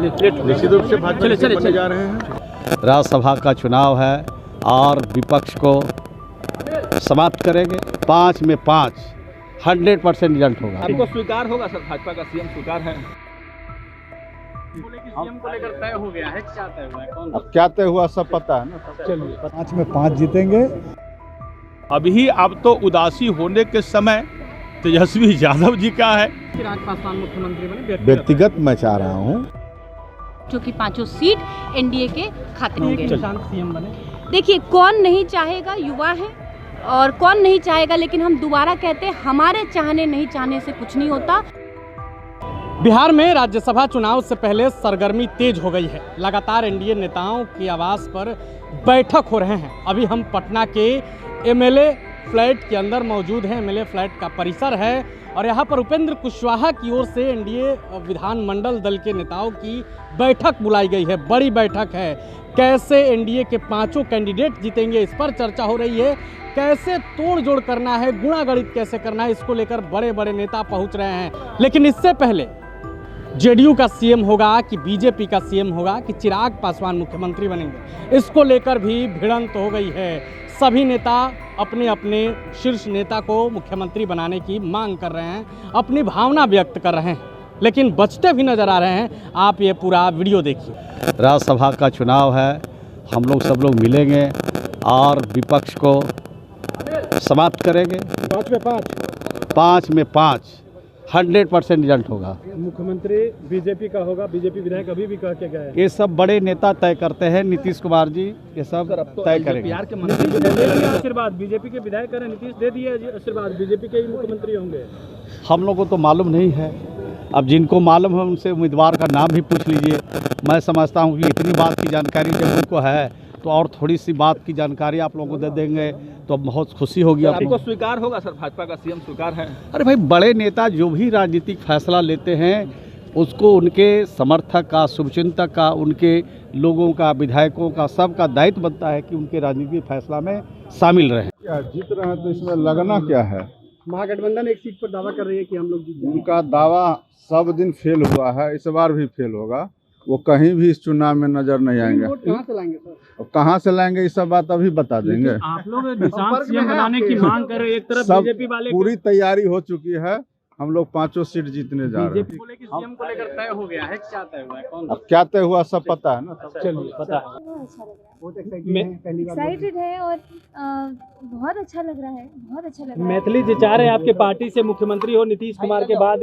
निश्चित रूप से भाजपा बनने जा रहे हैं। राज्यसभा का चुनाव है और विपक्ष को समाप्त करेंगे। 5 में 5 100% रिजल्ट होगा। आपको स्वीकार होगा सर, भाजपा का सीएम स्वीकार है? सीएम को लेकर तय हो गया है, क्या तय हुआ है, कौन? अब क्या तय हुआ सब पता है ना। चलिए 5 में 5 जीतेंगे। अभी अब तो उदासी होने के समय तेजस्वी यादव जी का है। चिराग पासवान मुख्यमंत्री बने, व्यक्तिगत मैं चाह रहा हूँ जो कि 5 सीट एनडीए के खाते होंगे। किसान सीएम बने। देखिए, कौन नहीं चाहेगा, युवा है और कौन नहीं चाहेगा, लेकिन हम दोबारा कहते हैं हमारे चाहने नहीं चाहने से कुछ नहीं होता। बिहार में राज्यसभा चुनाव से पहले सरगर्मी तेज हो गई है। लगातार एनडीए नेताओं के आवास पर बैठक हो रहे हैं। अभी हम पटना के एमएलए फ्लैट के अंदर मौजूद हैं। एमएलए फ्लैट का परिसर है और यहाँ पर उपेंद्र कुशवाहा की ओर से एनडीए विधानमंडल दल के नेताओं की बैठक बुलाई गई है। बड़ी बैठक है। कैसे एनडीए के 5 कैंडिडेट जीतेंगे, इस पर चर्चा हो रही है। कैसे तोड़ जोड़ करना है, गुणागणित कैसे करना है, इसको लेकर बड़े बड़े नेता पहुंच रहे हैं। लेकिन इससे पहले जेडीयू का सीएम होगा कि बीजेपी का सीएम होगा कि चिराग पासवान मुख्यमंत्री बनेंगे, इसको लेकर भी भिड़ंत हो गई है। सभी नेता अपने अपने शीर्ष नेता को मुख्यमंत्री बनाने की मांग कर रहे हैं, अपनी भावना व्यक्त कर रहे हैं, लेकिन बचते भी नजर आ रहे हैं। आप ये पूरा वीडियो देखिए। राज्यसभा का चुनाव है, हम लोग सब लोग मिलेंगे और विपक्ष को समाप्त करेंगे। 5 में 5 100% रिजल्ट होगा। मुख्यमंत्री बीजेपी का होगा, बीजेपी विधायक अभी भी कह के गए। ये सब बड़े नेता तय करते हैं। नीतीश कुमार जी ये सब तय करेंगे। बिहार के मंत्री आशीर्वाद बीजेपी के विधायक करें, नीतीश दे दिए आशीर्वाद, बीजेपी के ही मुख्यमंत्री होंगे। हम लोग को तो मालूम नहीं है। अब जिनको मालूम है उनसे उम्मीदवार का नाम भी पूछ लीजिए। मैं समझता हूँ कि इतनी बात की जानकारी जब उनको है तो और थोड़ी सी बात की जानकारी आप लोगों को दे देंगे तो बहुत खुशी होगी। आपको स्वीकार होगा सर, भाजपा का सीएम स्वीकार है? अरे भाई, बड़े नेता जो भी राजनीतिक फैसला लेते हैं उसको उनके समर्थक का, शुभचिंतक का, उनके लोगों का, विधायकों का, सबका दायित्व बनता है कि उनके राजनीतिक फैसला में शामिल रहें। क्या जीत रहे हैं तो इसमें लगना क्या है। महागठबंधन एक सीट पर दावा कर रही है कि हम लोग जीत जाएंगे। उनका दावा सब दिन फेल हुआ है, इस बार भी फेल होगा। वो कहीं भी इस चुनाव में नजर नहीं आएंगे। कहाँ से लाएंगे सर? और कहाँ से लाएंगे ये सब बात अभी बता देंगे। आप लोग निशान सीएम बनाने की मांग कर रहे हैं, एक तरफ सब बीजेपी वाले पूरी तैयारी हो चुकी है। हम लोग 5 सीट जीतने जा रहे हैं। सीएम को लेकर तय हो गया है, क्या तय हुआ है, कौन? अब क्या तय हुआ सब पता है ना। चलिए पता है। बहुत एक्साइटेड है और बहुत अच्छा लग रहा है, बहुत अच्छा लग रहा है। मैथिली जी चाह रहे हैं आपके पार्टी से मुख्यमंत्री हो नीतीश कुमार के बाद,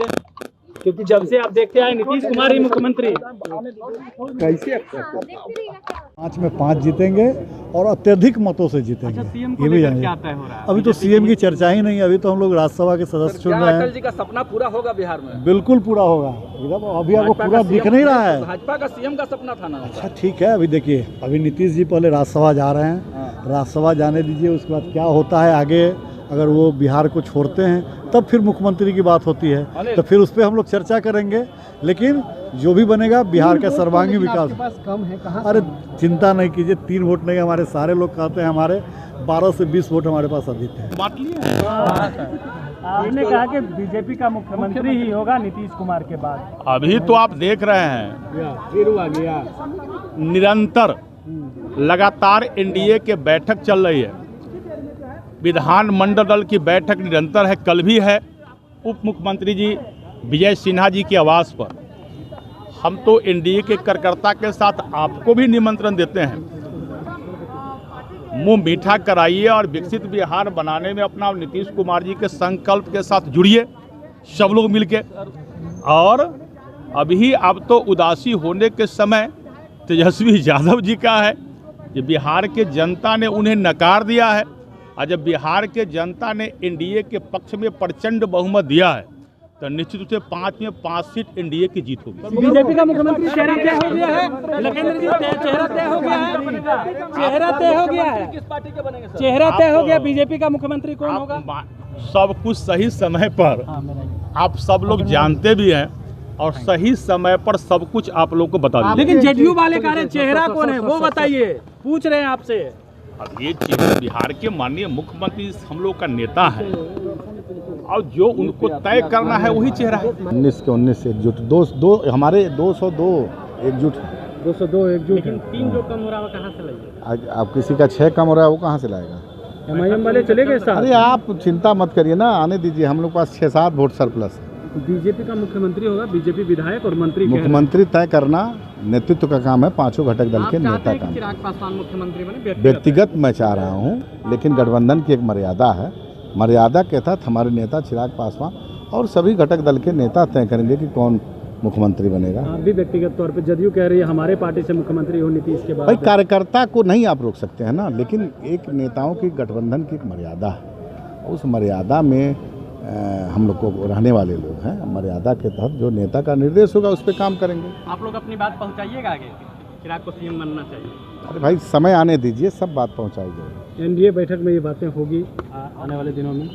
क्योंकि जब से आप देखते आए नीतीश कुमार ही मुख्यमंत्री। कैसे 5 में 5 जीतेंगे और अत्यधिक मतों से जीतेंगे। अच्छा, सीएम को ये भी लेकर जानिए। क्या तय हो रहा है? अभी तो सीएम की चर्चा ही नहीं है। अभी तो हम लोग राज्यसभा के सदस्य चुन रहे अटल हैं। जी का सपना पूरा होगा बिहार में? बिल्कुल पूरा होगा एकदम। अभी आपको भाजपा पूरा का दिख CM नहीं रहा है। भाजपा का सीएम का सपना था ना। अच्छा ठीक है, अभी देखिए, अभी नीतीश जी पहले राज्यसभा जा रहे हैं। राज्यसभा जाने दीजिए, उसके बाद क्या होता है आगे। अगर वो बिहार को छोड़ते हैं तब फिर मुख्यमंत्री की बात होती है, तो फिर उस पर हम लोग चर्चा करेंगे। लेकिन जो भी बनेगा बिहार का सर्वांगीण विकास। कम है कहाँ? अरे चिंता नहीं कीजिए, 3 वोट नहीं, हमारे सारे लोग कहते हैं हमारे 12 से 20 वोट हमारे पास अधिक है। बांट लिए। आपने कहा कि बीजेपी का मुख्यमंत्री ही होगा नीतीश कुमार के बाद। अभी तो आप देख रहे हैं फिर आ गया। निरंतर लगातार एनडीए के बैठक चल रही है। विधानमंडल दल की बैठक निरंतर है, कल भी है। उप मुख्यमंत्री जी विजय सिन्हा जी के आवास पर हम तो एनडीए के कार्यकर्ता के साथ आपको भी निमंत्रण देते हैं। मुंह मीठा कराइए और विकसित बिहार बनाने में अपना नीतीश कुमार जी के संकल्प के साथ जुड़िए, सब लोग मिलके। और अभी अब तो उदासी होने के समय तेजस्वी यादव जी का है। ये बिहार के जनता ने उन्हें नकार दिया है और जब बिहार के जनता ने एनडीए के पक्ष में प्रचंड बहुमत दिया है तो निश्चित रूप से 5 में 5 सीट एनडीए की जीत होगी। बीजेपी का मुख्यमंत्री चेहरा तय हो गया है। लखेंद्र जी चेहरा तय हो गया है। चेहरा तय हो गया है। किस पार्टी के बनेंगे? चेहरा तय हो गया, बीजेपी का मुख्यमंत्री कौन होगा? सब कुछ सही समय पर आप सब लोग जानते भी हैं और सही समय पर सब कुछ आप लोग को बता देंगे। लेकिन जेडीयू वाले कह रहे हैं चेहरा कौन है वो बताइए, पूछ रहे हैं आपसे। अब ये चीज बिहार के माननीय मुख्यमंत्री हम लोग का नेता है और जो उनको तय करना है वही चेहरा है। 19 के 19 से एकजुट। हमारे 202 एकजुट है। 202 एकजुट, लेकिन 3 जो कम हो रहा है कहाँ से लाइए? आज अब किसी का 6 कम हो रहा है, वो कहाँ से लाएगा? MIM वाले चले गए साथ। अरे आप चिंता मत करिए ना, आने दीजिए, हम लोग पास 6-7 वोट सरप्लस है। बीजेपी का मुख्यमंत्री होगा, बीजेपी विधायक और मंत्री मुख्यमंत्री तय करना नेतृत्व का काम है, पांचों घटक दल के नेता का। चिराग पासवान मुख्यमंत्री बने? व्यक्तिगत मैं चाह रहा हूँ, लेकिन गठबंधन की एक मर्यादा है। मर्यादा के तहत हमारे नेता चिराग पासवान और सभी घटक दल के नेता तय करेंगे कि कौन मुख्यमंत्री बनेगा। आप भी व्यक्तिगत तौर पे जदयू कह रही है हमारे पार्टी से मुख्यमंत्री हो नीतीश के बाद। भाई कार्यकर्ता को नहीं आप रोक सकते हैं ना, लेकिन एक नेताओं की गठबंधन की एक मर्यादा है, उस मर्यादा में हम लोग को रहने वाले लोग हैं। मर्यादा के तहत जो नेता का निर्देश होगा उस पर काम करेंगे। आप लोग अपनी बात पहुंचाइएगा आगे, चिराग को सीएम बनना चाहिए। अरे भाई समय आने दीजिए, सब बात पहुंचाई जाएगी। एनडीए बैठक में ये बातें होगी आने वाले दिनों में।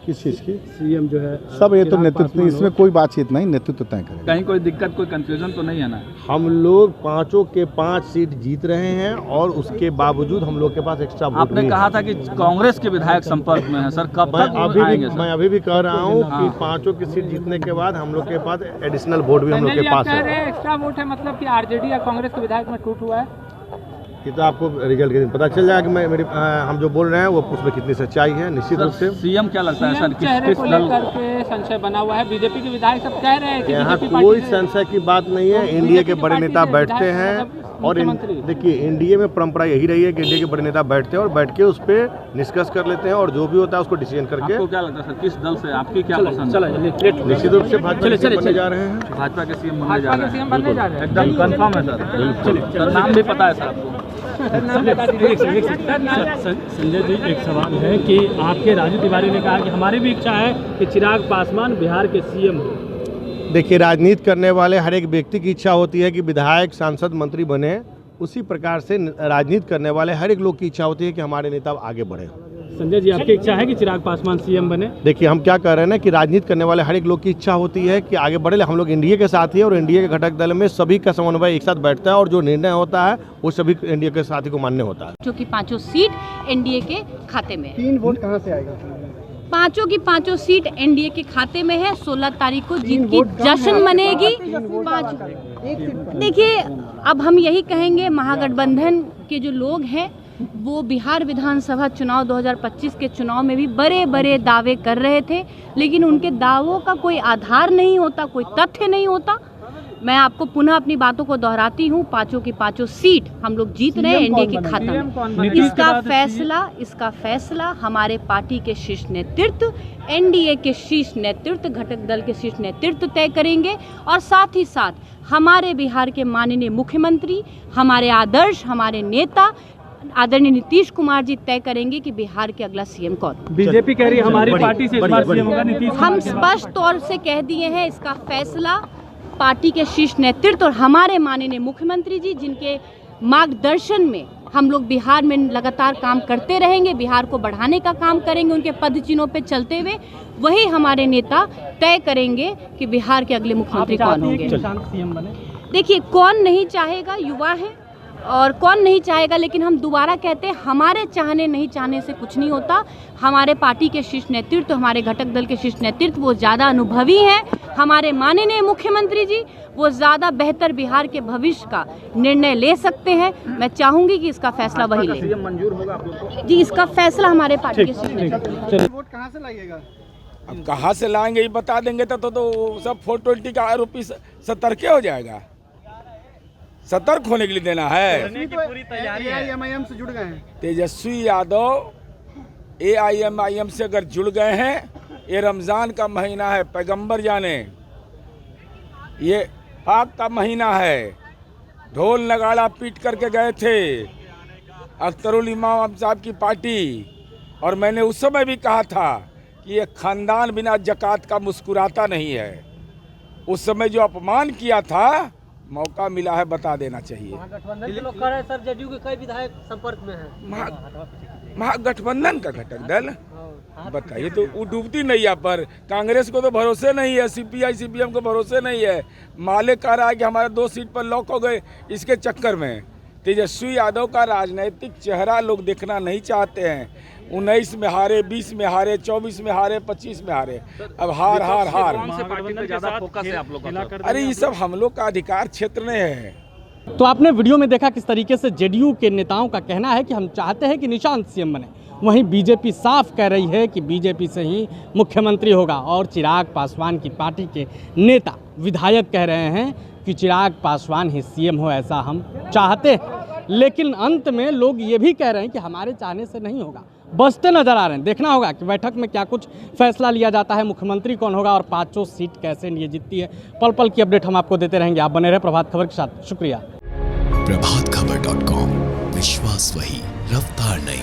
किस चीज़ की? सीएम जो है सब ये तो नेतृत्व, इसमें कोई बातचीत नहीं, नेतृत्व तय करेगा। कहीं कोई दिक्कत, कोई कंफ्यूजन तो नहीं है ना? हम लोग 5 के 5 सीट जीत रहे हैं और उसके बावजूद हम लोग के पास एक्स्ट्रा वोट आपने कहा था कि कांग्रेस के विधायक संपर्क में है सर, कब तक आएंगे सर? मैं अभी भी कह रहा हूँ कि 5 की सीट जीतने के बाद हम लोग के पास एडिशनल वोट भी हम लोग के पास है। एक्स्ट्रा वोट है मतलब कि आरजेडी या कांग्रेस के विधायक में टूट हुआ है? ये तो आपको रिजल्ट के दिन पता चल जाएगा कि हम जो बोल रहे हैं वो उसमें कितनी सच्चाई है। निश्चित रूप से सीएम क्या लगता है सर, किस दल के संशय बना हुआ है? बीजेपी के विधायक सब कह रहे हैं कि यहाँ कोई संशय की बात नहीं है। एनडीए के बड़े नेता बैठते हैं और देखिए एनडीए में परंपरा यही रही है कि एनडीए के बड़े नेता बैठते हैं और बैठ के उस पर डिस्कस कर लेते हैं और जो भी होता है उसको डिसीजन करके। आपको क्या लगता है सर, किस दल से आपकी क्या पसंद है? निश्चित रूप से भाजपा के सीएम बनने जा रहे हैं। भाजपा के सीएम बनने जा रहे हैं, एकदम कंफर्म है सर? नाम भी पता है सर आपको? संजय जी, एक सवाल है कि आपके राजू तिवारी ने कहा कि हमारी भी इच्छा है कि चिराग पासवान बिहार के सीएम हो। देखिए राजनीति करने वाले हर एक व्यक्ति की इच्छा होती है कि विधायक, सांसद, मंत्री बने। उसी प्रकार से राजनीति करने वाले हर एक लोग की इच्छा होती है कि हमारे नेता आगे बढ़े। संजय जी, आपकी इच्छा है कि चिराग पासवान सीएम बने? देखिए हम क्या कह रहे हैं ना कि राजनीति करने वाले हर एक लोग की इच्छा होती है कि आगे बढ़े। हम लोग एनडीए के साथ ही और एनडीए के घटक दल में सभी का समन्वय एक साथ बैठता है और जो निर्णय होता है वो सभी एनडीए के साथी को मान्य होता है। जो कि 5 सीट एनडीए के खाते में है। 3 वोट कहाँ से आएगा? 5 सीट एनडीए के खाते में है। 16 तारीख को जीत की जश्न मनेगी। 5 देखिए, अब हम यही कहेंगे, महागठबंधन के जो लोग हैं वो बिहार विधानसभा चुनाव 2025 के चुनाव में भी बड़े बड़े दावे कर रहे थे, लेकिन उनके दावों का कोई आधार नहीं होता, कोई तथ्य नहीं होता। मैं आपको पुनः अपनी बातों को दोहराती हूँ, 5 की 5 सीट हम लोग जीत रहे हैं एनडीए के खाता में। इसका फैसला हमारे पार्टी के शीर्ष नेतृत्व, एनडीए के शीर्ष नेतृत्व, घटक दल के शीर्ष नेतृत्व तय करेंगे और साथ ही साथ हमारे बिहार के माननीय मुख्यमंत्री, हमारे आदर्श, हमारे नेता आदरणीय नीतीश कुमार जी तय करेंगे कि बिहार के अगला सीएम कौन। बीजेपी कह रही है हमारी पार्टी से इस बार सीएम होगा नीतीश। हम स्पष्ट तौर से कह दिए हैं, इसका फैसला पार्टी के शीर्ष नेतृत्व और हमारे माननीय मुख्यमंत्री जी, जिनके मार्गदर्शन में हम लोग बिहार में लगातार काम करते रहेंगे, बिहार को बढ़ाने का काम करेंगे, उनके पद चिन्हों पे चलते हुए वही हमारे नेता तय करेंगे कि बिहार के अगले मुख्यमंत्री कौन होंगे। देखिए, कौन नहीं चाहेगा, युवा है और कौन नहीं चाहेगा, लेकिन हम दोबारा कहते हैं हमारे चाहने नहीं चाहने से कुछ नहीं होता। हमारे पार्टी के शीर्ष नेतृत्व, हमारे घटक दल के शीर्ष नेतृत्व वो ज़्यादा अनुभवी हैं। हमारे माननीय मुख्यमंत्री जी वो ज़्यादा बेहतर बिहार के भविष्य का निर्णय ले सकते हैं। मैं चाहूँगी कि इसका फैसला वही लें। मंजूर होगा आप लोग को? जी, इसका फैसला हमारे पार्टी के शीर्ष नेतृत्व। वोट कहाँ से लाइएगा? अब कहाँ से लाएंगे ये बता देंगे तो सब 420 का आरोपी सतर्क हो जाएगा। सतर्क होने के लिए देना है। पूरी तैयारी है। एआईएमआईएम से जुड़ गए हैं तेजस्वी यादव एआईएमआईएम से अगर जुड़ गए हैं, ये रमज़ान का महीना है, पैगंबर जाने, ये पाक का महीना है। ढोल नगाड़ा पीट करके गए थे अख्तरुल इमाम साहब की पार्टी, और मैंने उस समय भी कहा था कि ये खानदान बिना जकात का मुस्कुराता नहीं है। उस समय जो अपमान किया था, मौका मिला है, बता देना चाहिए। महागठबंधन के लोग कह रहे हैं सर, जदयू के कई विधायक संपर्क में हैं। महागठबंधन का घटक दल बताइए, तो वो डूबती नैया पर कांग्रेस को तो भरोसे नहीं है, सीपीआई सीपीएम को भरोसे नहीं है। माले कह रहा है कि हमारे 2 सीट पर लॉक हो गए, इसके चक्कर में तेजस्वी यादव का राजनीतिक चेहरा लोग देखना नहीं चाहते हैं। 19 में हारे, 20 में हारे, 24 में हारे, 25 में हारे। अब हार हार हार। कौन से पार्टी पे ज्यादा फोकस है आप लोग का? अरे ये सब हम लोग का अधिकार क्षेत्र में है। तो आपने वीडियो में देखा किस तरीके से जेडीयू के नेताओं का कहना है कि हम चाहते हैं कि निशांत सीएम बने। वहीं बीजेपी साफ कह रही है कि बीजेपी से ही मुख्यमंत्री होगा। और चिराग पासवान की पार्टी के नेता विधायक कह रहे हैं कि चिराग पासवान ही सीएम हो, ऐसा हम चाहते हैं। लेकिन अंत में लोग ये भी कह रहे हैं कि हमारे चाहने से नहीं होगा। बचते नजर आ रहे हैं। देखना होगा कि बैठक में क्या कुछ फैसला लिया जाता है, मुख्यमंत्री कौन होगा और 5 सीट कैसे ये जीतती है। पल पल की अपडेट हम आपको देते रहेंगे। आप बने रहे प्रभात खबर के साथ। शुक्रिया। प्रभात खबर.com, विश्वास वही, रफ्तार नहीं।